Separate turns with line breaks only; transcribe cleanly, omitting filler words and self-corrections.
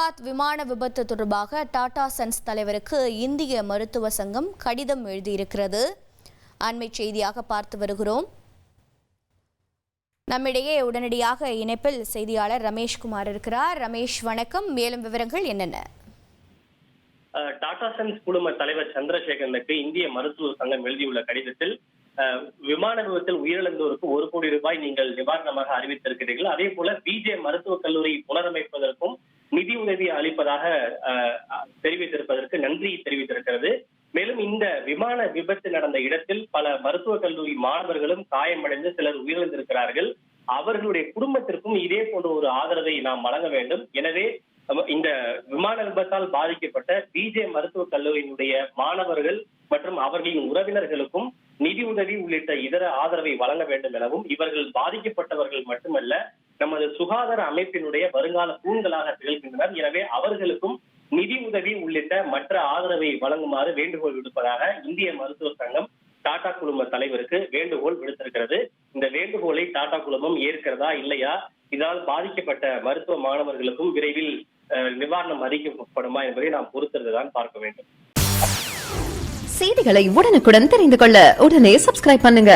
குஜராத் விமான விபத்து தொடர்பாக டாடா சன்ஸ் தலைவருக்கு இந்திய மருத்துவ சங்கம் கடிதம் எழுதியிருக்கிறது. அண்மை செய்தியாக பார்த்து வருகிறோம். நம்மிடையே உடனடியாக இணைப்பில் செய்தியாளர் ரமேஷ்குமார் இருக்கிறார். ரமேஷ், வணக்கம். மேலும் விவரங்கள் என்னென்ன?
டாடா சன்ஸ் குழும தலைவர் சந்திரசேகரனுக்கு இந்திய மருத்துவ சங்கம் எழுதியுள்ள கடிதத்தில் விமான விபத்தில் உயிரிழந்தோருக்கு 1 கோடி ரூபாய் நீங்கள் நிவாரணமாக அறிவித்திருக்கிறீர்கள். அதே போல பிஜே மருத்துவக் கல்லூரி புனரமைப்பதற்கும் நிதி உதவி அளிப்பதாக தெரிவித்திருப்பதற்கு நன்றி தெரிவித்திருக்கிறது. மேலும் இந்த விமான விபத்து நடந்த இடத்தில் பல மருத்துவக் கல்லூரி மாணவர்களும் காயமடைந்து சிலர் உயிரிழந்திருக்கிறார்கள். அவர்களுடைய குடும்பத்திற்கும் இதே போன்ற ஒரு ஆதரவை நாம் வழங்க வேண்டும். எனவே இந்த விமான விபத்தால் பாதிக்கப்பட்ட பிஜே மருத்துவக் கல்லூரியினுடைய மாணவர்கள் மற்றும் அவர்களின் உறவினர்களுக்கும் நிதி உதவி உள்ளிட்ட இதர ஆதரவை வழங்க வேண்டும் எனவும், இவர்கள் பாதிக்கப்பட்டவர்கள் மட்டுமல்ல, நமது சுகாதார அமைப்பினுடைய வருங்கால தூண்களாக திகழ்கின்றனர். எனவே அவர்களுக்கும் நிதி உதவி உள்ளிட்ட மற்ற ஆதரவை வழங்குமாறு வேண்டுகோள் விடுப்பதாக இந்திய மருத்துவ சங்கம் டாடா குழும தலைவருக்கு வேண்டுகோள் விடுத்திருக்கிறது. இந்த வேண்டுகோளை டாடா குழுமம் ஏற்கிறதா இல்லையா, இதனால் பாதிக்கப்பட்ட மருத்துவ மாணவர்களுக்கும் விரைவில் நிவாரணம் அறிவிக்கப்படுமா என்பதை நாம் பொறுத்திருந்துதான் பார்க்க வேண்டும்.
செய்திகளை உடனுக்குடன் தெரிந்து கொள்ள உடனே சப்ஸ்கிரைப் பண்ணுங்க.